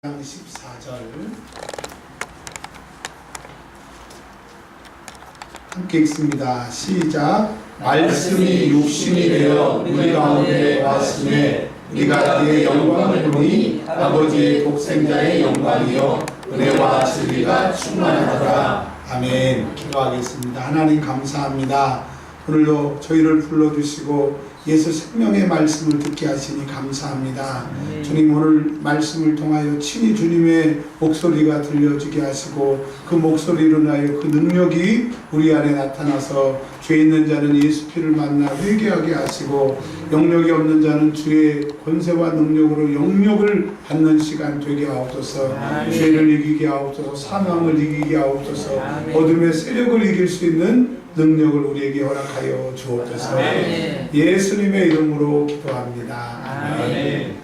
14절 함께 읽습니다. 시작. 말씀이 육신이 되어 우리 가운데 왔으매 우리가 그의 영광을 보니 아버지의 독생자의 영광이요 은혜와 진리가 충만하더라. 아멘. 기도하겠습니다. 하나님 감사합니다. 오늘도 저희를 불러주시고 예수 생명의 말씀을 듣게 하시니 감사합니다. 주님, 오늘 말씀을 통하여 친히 주님의 목소리가 들려지게 하시고 그 목소리로 인하여 그 능력이 우리 안에 나타나서 죄 있는 자는 예수 피를 만나 회개하게 하시고 영력이 없는 자는 주의 권세와 능력으로 영력을 받는 시간 되게 하옵소서. 죄를 이기게 하옵소서. 사망을 이기게 하옵소서. 어둠의 세력을 이길 수 있는 능력을 우리에게 허락하여 주옵소서. 예수님의 이름으로 기도합니다. 아멘.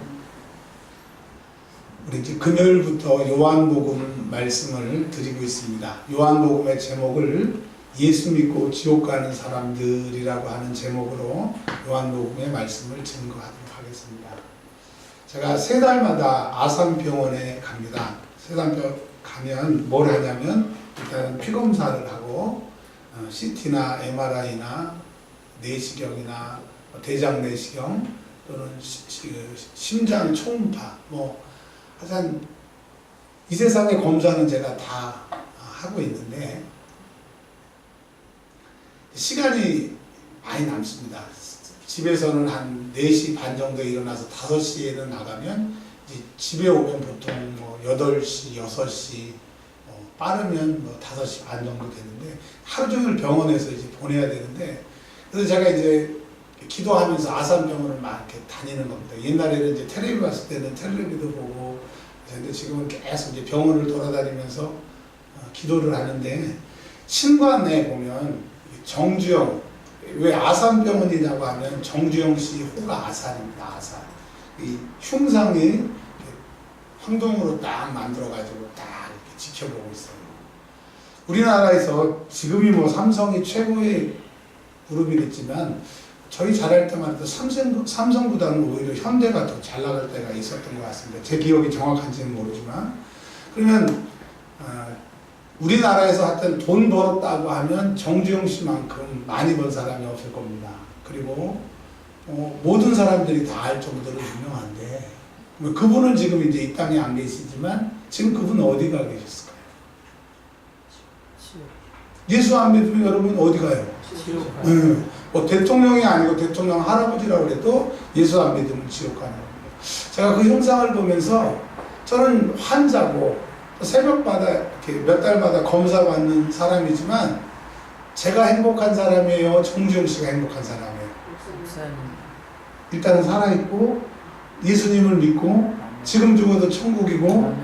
우리 이제 금요일부터 요한복음 말씀을 드리고 있습니다. 요한복음의 제목을 예수 믿고 지옥 가는 사람들이라고 하는 제목으로 요한복음의 말씀을 증거하도록 하겠습니다. 제가 세 달마다 아산병원에 갑니다. 세 달 가면 뭘 하냐면 일단 피검사를 하고 CT나 MRI나 내시경이나 대장 내시경 또는 심장 초음파 하여튼 이 세상의 검사는 제가 다 하고 있는데 시간이 많이 남습니다. 집에서는 한 4시 반 정도에 일어나서 5시에는 나가면 이제 집에 오면 보통 8시, 6시 빠르면 5시 반 정도 되는데 하루 종일 병원에서 이제 보내야 되는데 그래서 제가 이제 기도하면서 아산병원을 막 이렇게 다니는 겁니다. 옛날에는 이제 텔레비 봤을 때는 텔레비도 보고 근데 지금은 계속 이제 병원을 돌아다니면서 기도를 하는데 신관에 보면 정주영, 왜 아산병원이냐고 하면 정주영 씨 호가 아산입니다. 아산. 이 흉상이 황동으로 딱 만들어가지고 딱 이렇게 지켜보고 있어요. 우리나라에서 지금이 삼성이 최고의 그룹이 됐지만 저희 잘할 때만 해도 삼성보다는 오히려 현대가 더 잘 나갈 때가 있었던 것 같습니다. 제 기억이 정확한지는 모르지만 그러면 우리나라에서 하여튼 돈 벌었다고 하면 정주영 씨만큼 많이 번 사람이 없을 겁니다. 그리고 모든 사람들이 다 알 정도로 유명한데 그분은 지금 이제 이 땅에 안 계시지만 지금 그분 어디가 계셨을까요? 예수 안 믿으면 여러분 어디 가요? 대통령이 아니고 대통령 할아버지라고 해도 예수 안 믿으면 지옥 가는 겁니다. 제가 그 형상을 보면서 저는 환자고 새벽마다 이렇게 몇 달마다 검사 받는 사람이지만 제가 행복한 사람이에요? 정주영 씨가 행복한 사람이에요? 일단은 살아있고 예수님을 믿고 지금 죽어도 천국이고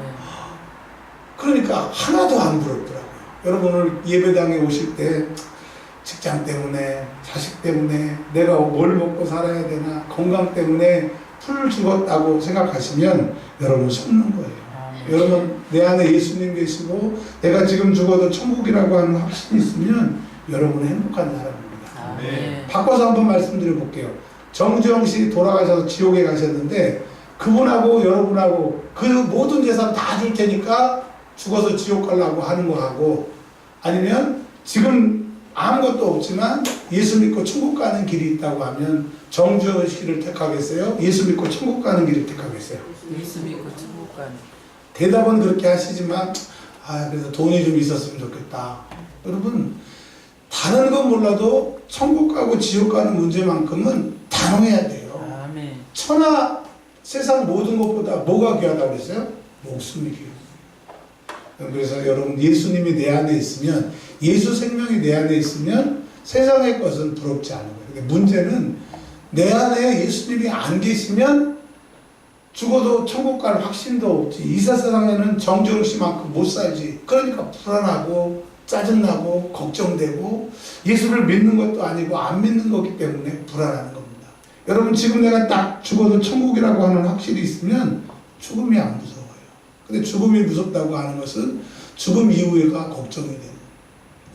그러니까 하나도 안 부럽더라고요. 여러분 오늘 예배당에 오실 때 직장 때문에 자식 때문에 내가 뭘 먹고 살아야 되나 건강 때문에 풀 죽었다고 생각하시면 여러분 속는 거예요. 여러분 내 안에 예수님 계시고 내가 지금 죽어도 천국이라고 하는 확신이 있으면 여러분은 행복한 사람입니다. 바꿔서 한번 말씀드려 볼게요. 정주영 씨 돌아가셔서 지옥에 가셨는데 그분하고 여러분하고 그 모든 재산 다 줄 테니까 죽어서 지옥 가려고 하는 거하고 아니면 지금 아무것도 없지만 예수 믿고 천국 가는 길이 있다고 하면 정주영 씨를 택하겠어요? 예수 믿고 천국 가는 길을 택하겠어요? 예수 믿고 천국 가는. 대답은 그렇게 하시지만 그래서 돈이 좀 있었으면 좋겠다. 여러분 다른 건 몰라도 천국 가고 지옥 가는 문제만큼은 단호해야 돼요. 아멘. 천하 세상 모든 것보다 뭐가 귀하다고 그랬어요? 목숨이 귀해요. 그래서 여러분 예수님이 내 안에 있으면 예수 생명이 내 안에 있으면 세상의 것은 부럽지 않은 거예요. 근데 문제는 내 안에 예수님이 안 계시면 죽어도 천국 갈 확신도 없지. 이 세상에는 정주영 씨만큼 못 살지. 그러니까 불안하고 짜증나고 걱정되고 예수를 믿는 것도 아니고 안 믿는 거기 때문에 불안하는 겁니다. 여러분 지금 내가 딱 죽어도 천국이라고 하는 확실이 있으면 죽음이 안 무서워요. 근데 죽음이 무섭다고 하는 것은 죽음 이후가 걱정이 돼요.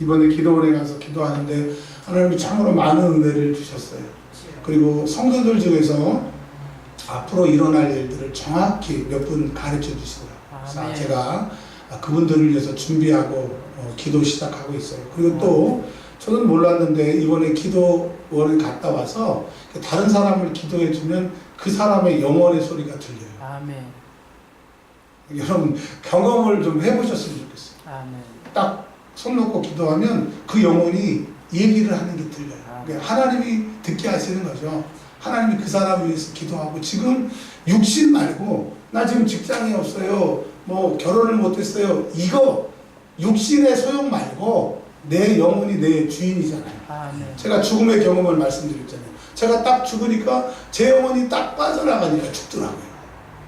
이번에 기도원에 가서 기도하는데 하나님이 참으로 많은 은혜를 주셨어요. 그리고 성도들 중에서 앞으로 일어날 일들을 정확히 몇 분 가르쳐 주시더라고요. 그래서 아멘. 제가 그분들을 위해서 준비하고 기도 시작하고 있어요. 그리고 또 저는 몰랐는데 이번에 기도원에 갔다 와서 다른 사람을 기도해주면 그 사람의 영혼의 소리가 들려요. 아멘. 여러분 경험을 좀 해보셨으면 좋겠어요. 아멘. 딱 손 놓고 기도하면 그 영혼이 얘기를 하는 게 들려요. 그러니까 하나님이 듣게 하시는 거죠. 하나님이 그 사람을 위해서 기도하고 지금 육신 말고 나 지금 직장이 없어요. 뭐 결혼을 못했어요. 이거 육신의 소용 말고 내 영혼이 내 주인이잖아요. 아멘. 제가 죽음의 경험을 말씀드렸잖아요. 제가 딱 죽으니까 제 영혼이 딱 빠져나가니까 죽더라고요.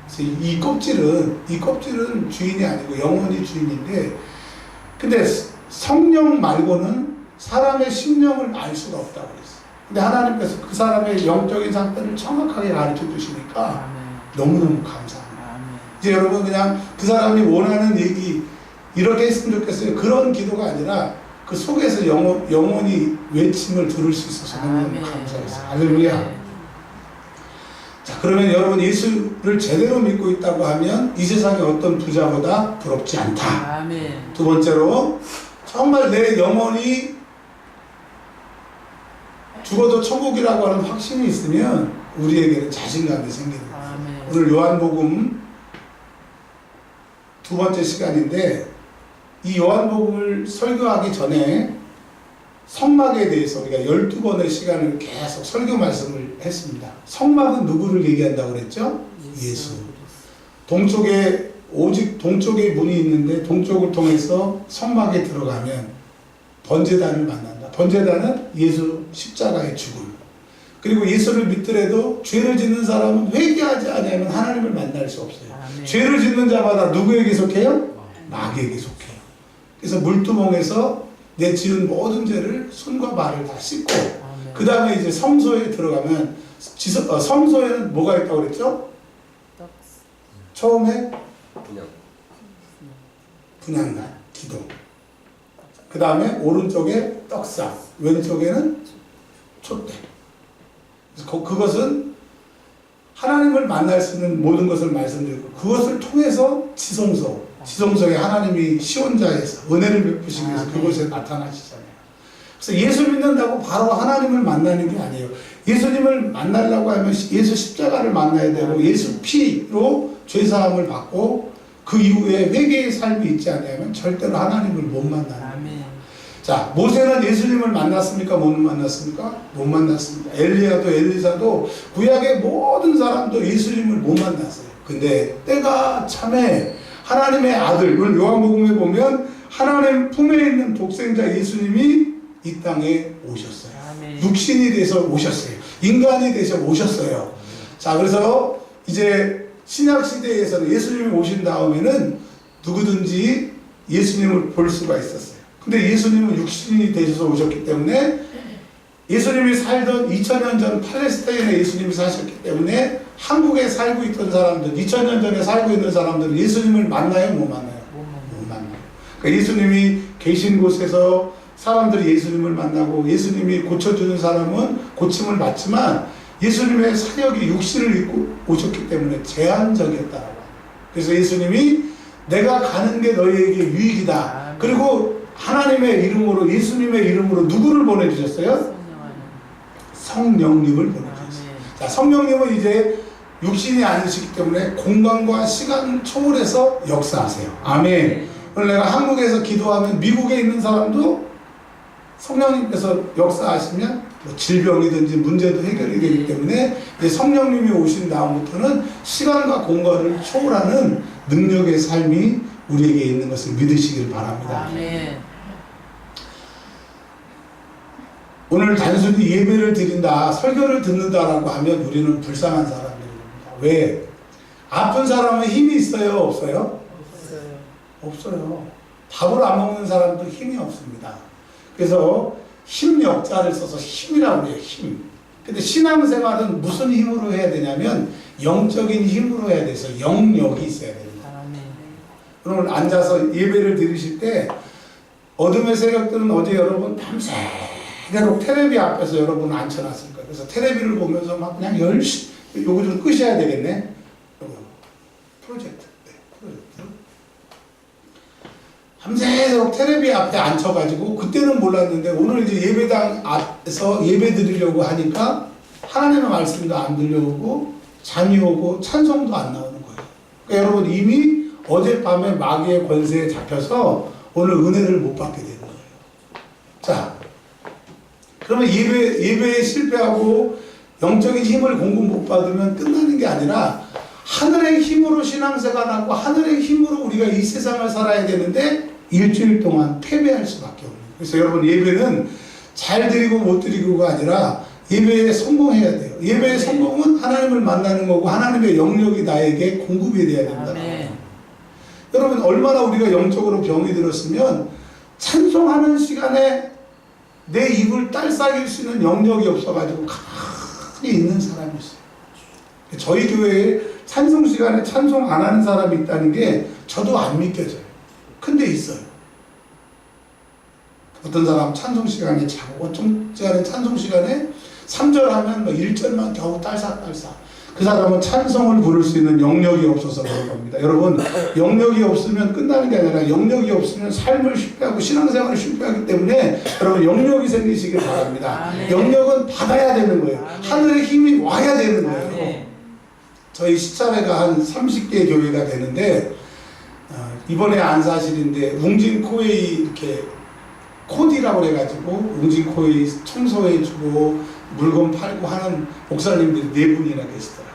그래서 이 껍질은 주인이 아니고 영혼이 주인인데, 근데 성령 말고는 사람의 심령을 알 수가 없다고 그랬어요. 근데 하나님께서 그 사람의 영적인 상태를 정확하게 가르쳐 주시니까 아멘. 너무너무 감사합니다. 아멘. 이제 여러분 그냥 그 사람이 원하는 얘기 이렇게 했으면 좋겠어요. 그런 기도가 아니라 그 속에서 영혼이 외침을 들을 수 있어서 너무너무 아멘. 감사했어요. 할렐루야. 자, 그러면 여러분 예수를 제대로 믿고 있다고 하면 이 세상의 어떤 부자보다 부럽지 않다. 아멘. 두 번째로 정말 내 영혼이 죽어도 천국이라고 하는 확신이 있으면 우리에게는 자신감이 생기는 거예요. 아멘. 오늘 요한복음 두 번째 시간인데 이 요한복음을 설교하기 전에 성막에 대해서 우리가 12번의 시간을 계속 설교 말씀을 했습니다. 성막은 누구를 얘기한다고 그랬죠? 예수. 동쪽에 오직 동쪽에 문이 있는데 동쪽을 통해서 성막에 들어가면 번제단을 만난다. 번제단은 예수 십자가의 죽음. 그리고 예수를 믿더라도 죄를 짓는 사람은 회개하지 않으면 하나님을 만날 수 없어요. 아멘. 죄를 짓는 자마다 누구에게 속해요? 마귀에게 속해요. 그래서 물두멍에서 내 지은 모든 죄를 손과 발을 다 씻고 아멘. 그 다음에 이제 성소에 들어가면 성소에는 뭐가 있다고 그랬죠? 처음에 분향단, 기도. 그 다음에 오른쪽에 떡상, 왼쪽에는 촛대. 그래서 그것은 하나님을 만날 수 있는 모든 것을 말씀드리고 그것을 통해서 지성소에 하나님이 시온자에서 은혜를 베푸시기 위해서 그곳에 나타나시잖아요. 그래서 예수 믿는다고 바로 하나님을 만나는 게 아니에요. 예수님을 만나려고 하면 예수 십자가를 만나야 되고 예수 피로 죄사함을 받고 그 이후에 회개의 삶이 있지 않으면 절대로 하나님을 못 만나는 거예요. 아멘. 자, 모세는 예수님을 만났습니까? 못 만났습니까? 못 만났습니다. 엘리야도 엘리사도 구약의 모든 사람도 예수님을 못 만났어요. 근데 때가 참에 하나님의 아들, 오늘 요한복음에 보면 하나님 품에 있는 독생자 예수님이 이 땅에 오셨어요. 아멘. 육신이 돼서 오셨어요. 인간이 돼서 오셨어요. 자, 그래서 이제 신약 시대에서는 예수님이 오신 다음에는 누구든지 예수님을 볼 수가 있었어요. 근데 예수님은 육신이 되셔서 오셨기 때문에 예수님이 살던 2000년 전 팔레스타인에 예수님이 사셨기 때문에 한국에 살고 있던 사람들, 2000년 전에 살고 있는 사람들은 예수님을 만나요? 못 만나요? 못 만나요. 그러니까 예수님이 계신 곳에서 사람들이 예수님을 만나고 예수님이 고쳐주는 사람은 고침을 받지만 예수님의 사역이 육신을 입고 오셨기 때문에 제한적이었다라고. 그래서 예수님이 내가 가는 게 너희에게 유익이다. 그리고 하나님의 이름으로 예수님의 이름으로 누구를 보내주셨어요? 성령님을 보내주셨어요. 자, 성령님은 이제 육신이 아니시기 때문에 공간과 시간을 초월해서 역사하세요. 아멘. 오늘 내가 한국에서 기도하면 미국에 있는 사람도 성령님께서 역사하시면 뭐 질병이든지 문제도 해결이 되기 때문에 이제 성령님이 오신 다음부터는 시간과 공간을 초월하는 능력의 삶이 우리에게 있는 것을 믿으시길 바랍니다. 아멘. 오늘 단순히 예배를 드린다, 설교를 듣는다라고 하면 우리는 불쌍한 사람들입니다. 왜? 아픈 사람은 힘이 있어요? 없어요? 없어요. 없어요. 밥을 안 먹는 사람도 힘이 없습니다. 그래서 힘 역자를 써서 힘이라고 해요. 힘. 근데 신앙생활은 무슨 힘으로 해야 되냐면 영적인 힘으로 해야 돼서 영역이 있어야 됩니다. 아멘. 오늘 앉아서 예배를 드리실 때 어둠의 세력들은 어제 여러분 밤새도록 텔레비 앞에서 여러분 앉혀놨을 거예요. 그래서 텔레비를 보면서 막 그냥 열심히 요거 좀 끄셔야 되겠네. 요거 프로젝트. 네, 프로젝트. 밤새도록 텔레비 앞에 앉혀가지고 그때는 몰랐는데 오늘 이제 예배당 앞에서 예배 드리려고 하니까 하나님의 말씀도 안 들려오고 잠이 오고 찬송도 안 나오는 거예요. 그러니까 여러분 이미 어젯밤에 마귀의 권세에 잡혀서 오늘 은혜를 못 받게 되는 거예요. 자, 그러면 예배에 실패하고 영적인 힘을 공급 못 받으면 끝나는 게 아니라 하늘의 힘으로 신앙생활하고 하늘의 힘으로 우리가 이 세상을 살아야 되는데 일주일 동안 패배할 수밖에 없는 거예요. 그래서 여러분 예배는 잘 드리고 못 드리고가 아니라 예배에 성공해야 돼요. 예배의 성공은 하나님을 만나는 거고 하나님의 영역이 나에게 공급이 돼야 된다. 여러분 얼마나 우리가 영적으로 병이 들었으면 찬송하는 시간에 내 입을 딸싹일 수 있는 영역이 없어가지고 가만히 있는 사람이 있어요. 저희 교회에 찬송 시간에 찬송 안 하는 사람이 있다는 게 저도 안 믿겨져요. 근데 있어요. 어떤 사람 찬송 시간에 자고 어떤 시간에 찬송 시간에 3절 하면 뭐 1절만 겨우 딸싹딸싹. 그 사람은 찬송을 부를 수 있는 영역이 없어서 그런 겁니다. 여러분 영역이 없으면 끝나는 게 아니라 영역이 없으면 삶을 실패하고 신앙생활을 실패하기 때문에 여러분 영역이 생기시길 바랍니다. 영역은 받아야 되는 거예요. 하늘의 힘이 와야 되는 거예요. 저희 시차례가 한 30개 교회가 되는데 이번에 안사실인데 웅진코웨이 이렇게 코디라고 해가지고 웅진코웨이 청소해주고 물건 팔고 하는 목사님들이 4분이나 계시더라고요.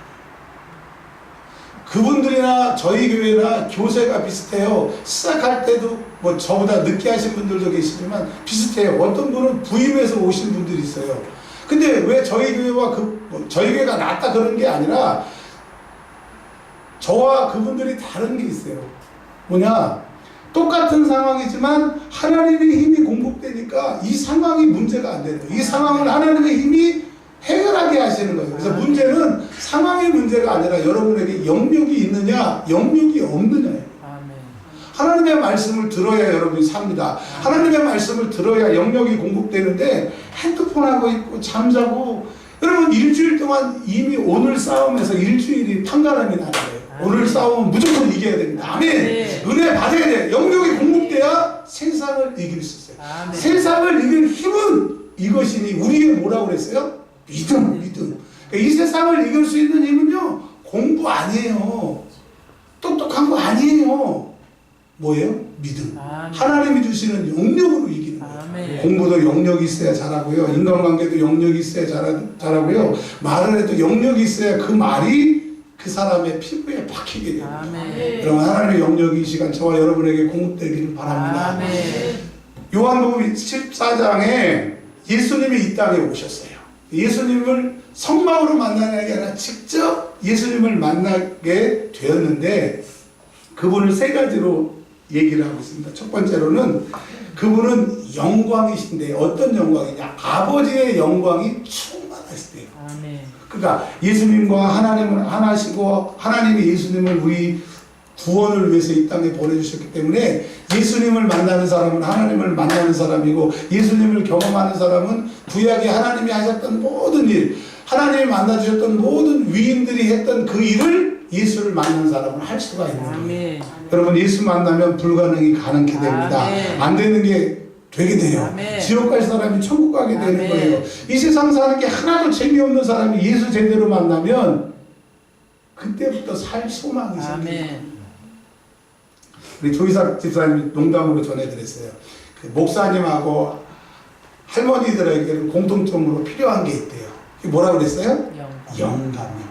그분들이나 저희 교회나 교세가 비슷해요. 시작할 때도 뭐 저보다 늦게 하신 분들도 계시지만 비슷해요. 어떤 분은 부임해서 오신 분들이 있어요. 근데 왜 저희 교회와 저희 교회가 낫다 그런 게 아니라 저와 그분들이 다른 게 있어요. 뭐냐? 똑같은 상황이지만 하나님의 힘이 공급되니까 이 상황이 문제가 안 되는 거예요. 이 상황을 하나님의 힘이 해결하게 하시는 거예요. 그래서 문제는 상황의 문제가 아니라 여러분에게 영역이 있느냐, 영역이 없느냐예요. 하나님의 말씀을 들어야 여러분이 삽니다. 하나님의 말씀을 들어야 영역이 공급되는데 핸드폰 하고 있고 잠자고 여러분 일주일 동안 이미 오늘 싸움에서 일주일이 판가름이 나는 거예요. 오늘 싸움은 무조건 이겨야 됩니다. 아멘. 은혜 받아야 돼. 영역이 공급돼야 세상을 이길 수 있어요. 세상을 이길 힘은 이것이니 우리에게 뭐라고 그랬어요? 믿음. 그러니까 이 세상을 이길 수 있는 힘은요 공부 아니에요. 똑똑한 거 아니에요. 뭐예요? 믿음. 하나님이 주시는 영역으로 이기는 거예요. 공부도 영역이 있어야 잘하고요. 인간관계도 영역이 있어야 잘하고요. 말을 해도 영역이 있어야 그 말이 그 사람의 피부에 박히게 됩니다. 그럼 하나님의 영역이 이 시간 저와 여러분에게 공급되기를 바랍니다. 요한복음 14장에 예수님이 이 땅에 오셨어요. 예수님을 성막으로 만나는 게 아니라 직접 예수님을 만나게 되었는데 그분을 3가지로 얘기를 하고 있습니다. 첫 번째로는 그분은 영광이신데 어떤 영광이냐? 아버지의 영광이 충만하실 때예요. 그러니까 예수님과 하나님은 하나시고 하나님이 예수님을 우리 구원을 위해서 이 땅에 보내주셨기 때문에 예수님을 만나는 사람은 하나님을 만나는 사람이고 예수님을 경험하는 사람은 구약에 하나님이 하셨던 모든 일, 하나님이 만나주셨던 모든 위인들이 했던 그 일을 예수를 만나는 사람은 할 수가 있는 거예요. 여러분 예수 만나면 불가능이 가능케 됩니다. 안 되는 게 되게 돼요. 지옥 갈 사람이 천국 가게 되는 거예요. 이 세상 사는 게 하나도 재미없는 사람이 예수 제대로 만나면 그때부터 살 소망이 생깁니다. 우리 조이삭 집사님이 농담으로 전해드렸어요. 그 목사님하고 할머니들에게 공통점으로 필요한 게 있대요. 그게 뭐라고 그랬어요? 영감.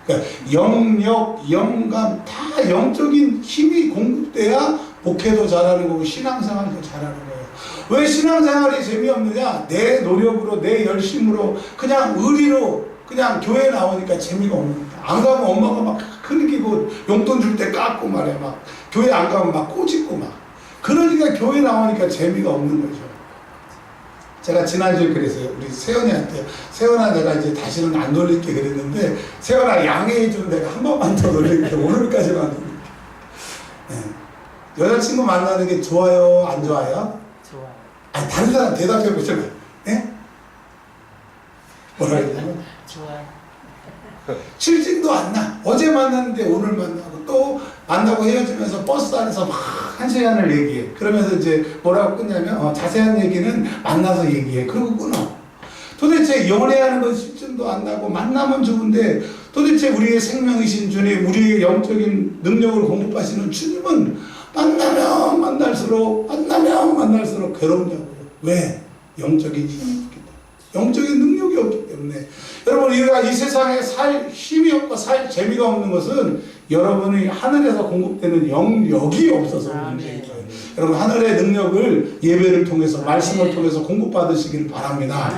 그러니까 영역, 영감 다 영적인 힘이 공급돼야 목회도 잘하는 거고 신앙생활도 잘하는 거예요. 왜 신앙생활이 재미없느냐? 내 노력으로 내 열심으로 그냥 의리로 그냥 교회 나오니까 재미가 없는 거야. 안 가면 엄마가 막 크리키고 용돈 줄 때 깎고 말이야. 막 교회 안 가면 막 꼬집고 막 그러니까 교회 나오니까 재미가 없는 거죠. 제가 지난주에 그랬어요. 우리 세연이한테 세연아 내가 이제 다시는 안 놀릴게 그랬는데 세연아 양해해주면 내가 한 번만 더 놀릴게. 오늘까지만 놀릴게. 네. 여자친구 만나는 게 좋아요? 안 좋아요? 좋아요. 아니 다른 사람 대답해 보잖아요. 네? 뭐라 그러냐면 좋아요. 실증도 안 나. 어제 만났는데 오늘 만나고 또 만나고 헤어지면서 버스 안에서 막 한 시간을 얘기해. 그러면서 이제 뭐라고 끊냐면 자세한 얘기는 만나서 얘기해. 그리고 끊어. 도대체 연애하는 건 실증도 안 나고 만나면 좋은데 도대체 우리의 생명이신 주님, 우리의 영적인 능력을 공급하시는 주님은 만나면 만날수록 괴롭냐고요. 왜? 영적인 힘이 없기 때문에. 영적인 능력이 없기 때문에. 여러분, 우리가 이 세상에 살 힘이 없고 살 재미가 없는 것은 여러분이 하늘에서 공급되는 영역이 없어서 문제인 거예요. 여러분, 하늘의 능력을 예배를 통해서 말씀을 통해서 공급받으시길 바랍니다.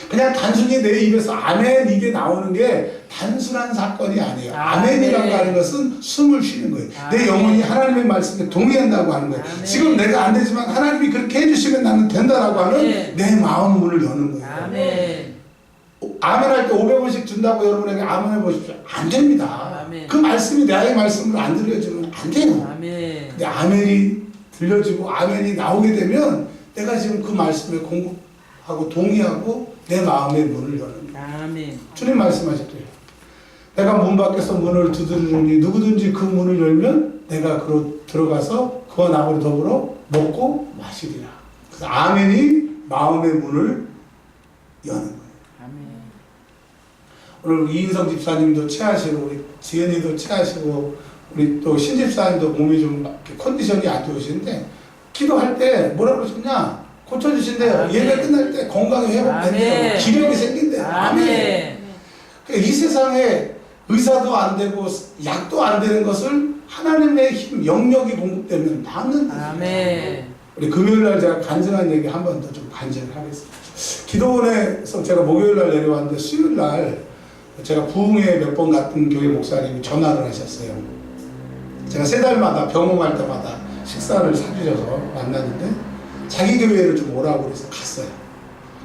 그냥 단순히 내 입에서 아멘 이게 나오는 게 단순한 사건이 아니에요. 아멘이라고 하는 것은 숨을 쉬는 거예요. 내 영혼이 하나님의 말씀에 동의한다고 하는 거예요. 지금 내가 안 되지만 하나님이 그렇게 해주시면 나는 된다라고 하는 내 마음 문을 여는 거예요. 아멘 할 때 500원씩 준다고 여러분에게 아멘 해보십시오. 안 됩니다. 그 말씀이 나의 말씀으로 안 들려주면 안 돼요. 근데 아멘이 들려주고 아멘이 나오게 되면 내가 지금 그 말씀에 공급하고 동의하고 내 마음의 문을 여는 거예요. 주님 말씀하셨대요. 내가 문 밖에서 문을 두드리니 누구든지 그 문을 열면 내가 그로 들어가서 그와 나하고 더불어 먹고 마시리라. 그래서 아멘이 마음의 문을 여는 거예요. 오늘 이인성 집사님도 체하시고 우리 지은이도 체하시고 우리 또 신집사님도 몸이 좀 컨디션이 안 좋으신데 기도할 때 뭐라 그러셨냐? 고쳐주신대요. 예배 끝날 때 건강이 회복된대요. 기력이 생긴대요. 아멘. 그러니까 이 세상에 의사도 안 되고 약도 안 되는 것을 하나님의 힘, 영역이 공급되면 낫는다. 우리 금요일날 제가 간증한 얘기 한 번 더 좀 간증을 하겠습니다. 기도원에서 제가 목요일날 내려왔는데 수요일날 제가 부흥회 몇 번 갔던 교회 목사님이 전화를 하셨어요. 제가 3달마다 병원갈 때마다 식사를 사주셔서 만났는데 자기 교회를 좀 오라고 그래서 갔어요.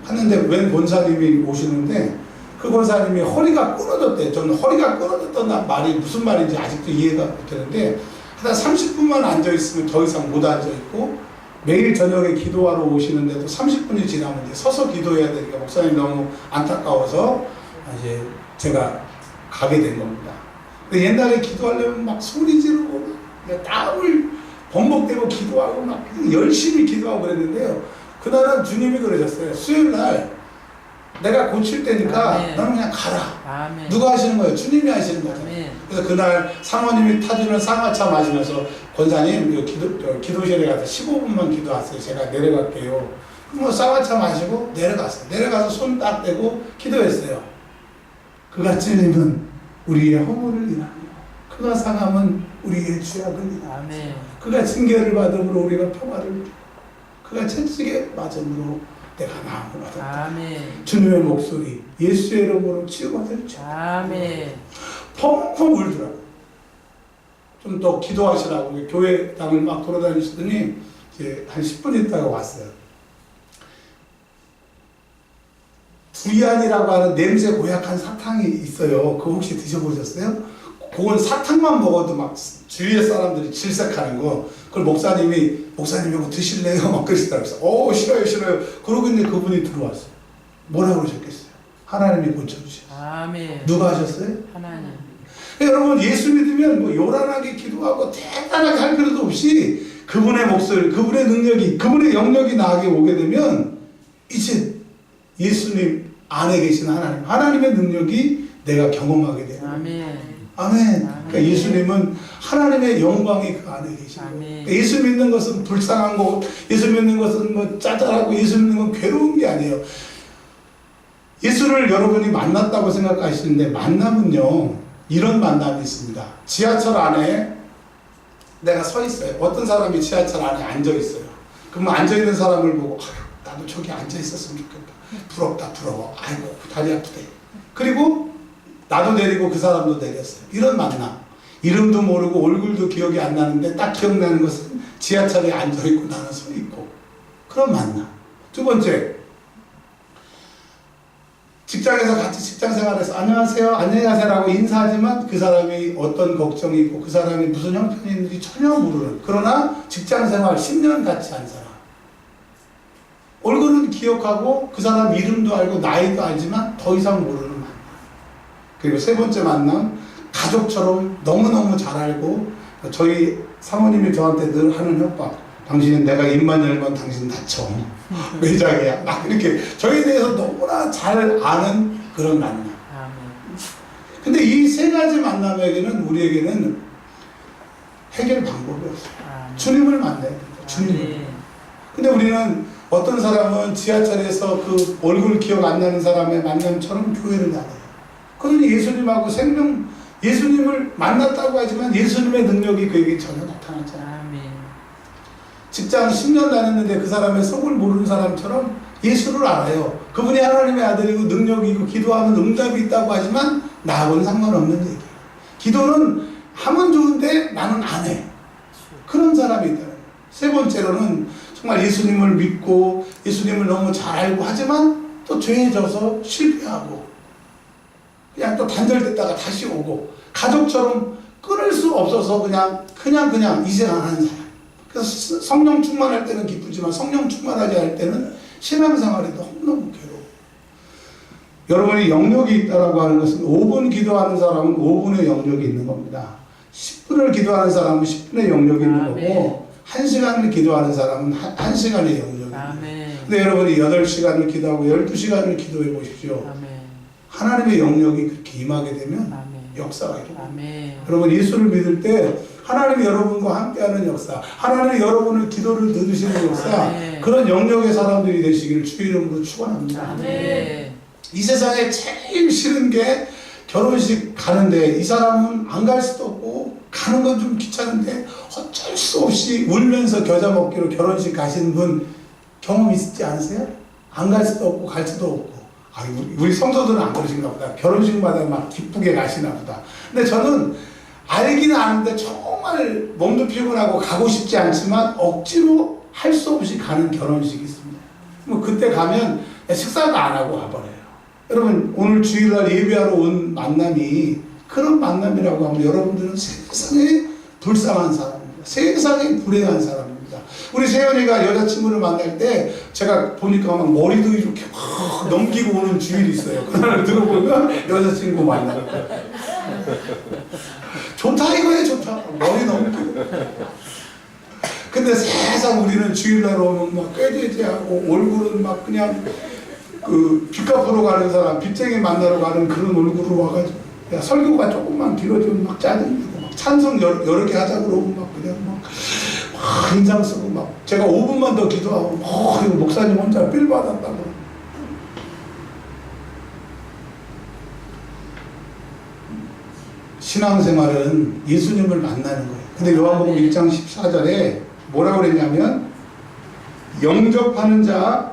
갔는데 웬 권사님이 오시는데 그 권사님이 허리가 끊어졌대요. 저는 허리가 끊어졌던 말이 무슨 말인지 아직도 이해가 못되는데 한 30분만 앉아있으면 더 이상 못 앉아있고 매일 저녁에 기도하러 오시는데도 30분이 지나면 이제 서서 기도해야 되니까 목사님 너무 안타까워서 이제 제가 가게 된 겁니다. 근데 옛날에 기도하려면 막 소리 지르고 땀을 번복되고 기도하고 막 열심히 기도하고 그랬는데요. 그날은 주님이 그러셨어요. 수요일날 내가 고칠 때니까 너는 그냥 가라. 누가 하시는 거예요? 주님이 하시는 거죠. 그래서 그날 사모님이 타주는 쌍화차 마시면서 권사님 기도실에 가서 15분만 기도하세요. 제가 내려갈게요. 그럼 쌍화차 마시고 내려갔어요. 내려가서 손 딱 떼고 기도했어요. 그가 찔림은 우리의 허물을 인하며 그가 상함은 우리의 죄악을 인하며 그가 징계를 받음으로 우리가 평화를 누리고 그가 채찍에 맞음으로 내가 나음을 받았다. 주님의 목소리 예수의 이름으로 치유받을 줄 펑펑 울더라고요. 좀 더 기도하시라고 교회 당을 막 돌아다니시더니 이제 한 10분 있다가 왔어요. 두리안이라고 하는 냄새 고약한 사탕이 있어요. 그거 혹시 드셔보셨어요? 그건 사탕만 먹어도 막 주위의 사람들이 질색하는 거. 그걸 목사님 이거 드실래요? 막 그러시더라고요. 싫어요. 그러고 있는데 그분이 들어왔어요. 뭐라고 그러셨겠어요? 하나님이 고쳐주셨어요. 누가 하셨어요? 하나님. 여러분 예수 믿으면 뭐 요란하게 기도하고 대단하게 할 필요도 없이 그분의 목소리, 그분의 능력이, 그분의 영역이 나에게 오게 되면 이제 예수님 안에 계신 하나님의 능력이 내가 경험하게 돼요. 아멘. 그러니까 예수님은 하나님의 영광이 그 안에 계신 거예요. 그러니까 예수 믿는 것은 불쌍한 거, 예수 믿는 것은 뭐 짜잘하고 예수 믿는 건 괴로운 게 아니에요. 예수를 여러분이 만났다고 생각하시는데 만남은요 이런 만남이 있습니다. 지하철 안에 내가 서 있어요. 어떤 사람이 지하철 안에 앉아 있어요. 그러면 앉아 있는 사람을 보고 나도 저기 앉아 있었으면 좋겠다. 부럽다 부러워. 아이고 다리 아프대. 그리고 나도 내리고 그 사람도 내렸어요. 이런 만남. 이름도 모르고 얼굴도 기억이 안 나는데 딱 기억나는 것은 지하철에 앉아있고 나는 서 있고 그런 만남. 두 번째, 직장에서 같이 직장 생활해서 안녕하세요 안녕히 가세요라고 인사하지만 그 사람이 어떤 걱정이 있고 그 사람이 무슨 형편이 있는지 전혀 모르는, 그러나 직장 생활 10년 같이 한 사람. 얼굴은 기억하고 그 사람 이름도 알고 나이도 알지만 더 이상 모르는 만남. 그리고 세 번째 만남, 가족처럼 너무너무 잘 알고 저희 사모님이 저한테 늘 하는 협박. 당신은 내가 입만 열면 당신 다쳐. 매장이야. 막 이렇게 저에 대해서 너무나 잘 아는 그런 만남. 아멘. 근데 이 세 가지 만남에게는 우리에게는 해결 방법이 없어요. 아멘. 주님을 만나야 돼요. 주님을. 아멘. 근데 우리는 어떤 사람은 지하철에서 그 얼굴 기억 안 나는 사람의 만남처럼 교회를 다녀요. 그러니 예수님하고 예수님을 만났다고 하지만 예수님의 능력이 그에게 전혀 나타나지 않아요. 아멘. 직장 10년 다녔는데 그 사람의 속을 모르는 사람처럼 예수를 알아요. 그분이 하나님의 아들이고 능력이고 기도하면 응답이 있다고 하지만 나하고는 상관없는 얘기예요. 기도는 하면 좋은데 나는 안 해. 그런 사람이 있다는 거예요. 세 번째로는 정말 예수님을 믿고 예수님을 너무 잘 알고 하지만 또 죄에 져서 실패하고 그냥 또 단절됐다가 다시 오고 가족처럼 끊을 수 없어서 그냥 이생하는 사람. 그래서 성령 충만할 때는 기쁘지만 성령 충만하지 않을 때는 신앙생활이 너무너무 괴로워. 여러분이 영역이 있다라고 하는 것은 5분 기도하는 사람은 5분의 영역이 있는 겁니다. 10분을 기도하는 사람은 10분의 영역이 있는 거고 1시간을 기도하는 사람은 1시간의 영역이 있는 거예요. 근데 여러분이 8시간을 기도하고 12시간을 기도해 보십시오. 아멘. 하나님의 영역이 그렇게 임하게 되면 아멘. 역사가 일어납니다. 아멘. 여러분 예수를 믿을 때 하나님이 여러분과 함께하는 역사, 하나님이 여러분을 기도를 들으시는 역사, 아멘. 그런 영역의 사람들이 되시기를 주의 이름으로 축원합니다. 아멘. 이 세상에 제일 싫은 게 결혼식 가는데 이 사람은 안 갈 수도 없고 가는 건 좀 귀찮은데 어쩔 수 없이 울면서 겨자 먹기로 결혼식 가신 분 경험 있지 않으세요? 안 갈 수도 없고 갈 수도 없고. 아, 우리 성도들은 안 그러신가 보다. 결혼식마다 막 기쁘게 가시나 보다. 근데 저는 알기는 아는데 정말 몸도 피곤하고 가고 싶지 않지만 억지로 할 수 없이 가는 결혼식이 있습니다. 뭐 그때 가면 식사도 안 하고 와버려요. 여러분 오늘 주일날 예배하러 온 만남이 그런 만남이라고 하면 여러분들은 세상에 불쌍한 사람입니다. 세상에 불행한 사람입니다. 우리 세연이가 여자친구를 만날 때 제가 보니까 막 머리도 이렇게 막 넘기고 오는 주일이 있어요. 그날을 들어보면 여자친구 만나는 거예요. 좋다 이거예요. 좋다. 머리 넘기고. 근데 세상 우리는 주일날 오면 막 꾀죄죄하고 얼굴은 막 그냥 그 빚 갚으러 가는 사람, 빚쟁이 만나러 가는 그런 얼굴로 와가지고 야, 설교가 조금만 길어지면 막 짜증나고 막 찬송 여러 개 하자 그러고 막 그냥 막 인상 쓰고 막 제가 5분만 더 기도하고 이거 목사님 혼자 삘 받았다고. 신앙생활은 예수님을 만나는 거예요. 근데 요한복음 1장 14절에 뭐라고 그랬냐면 영접하는 자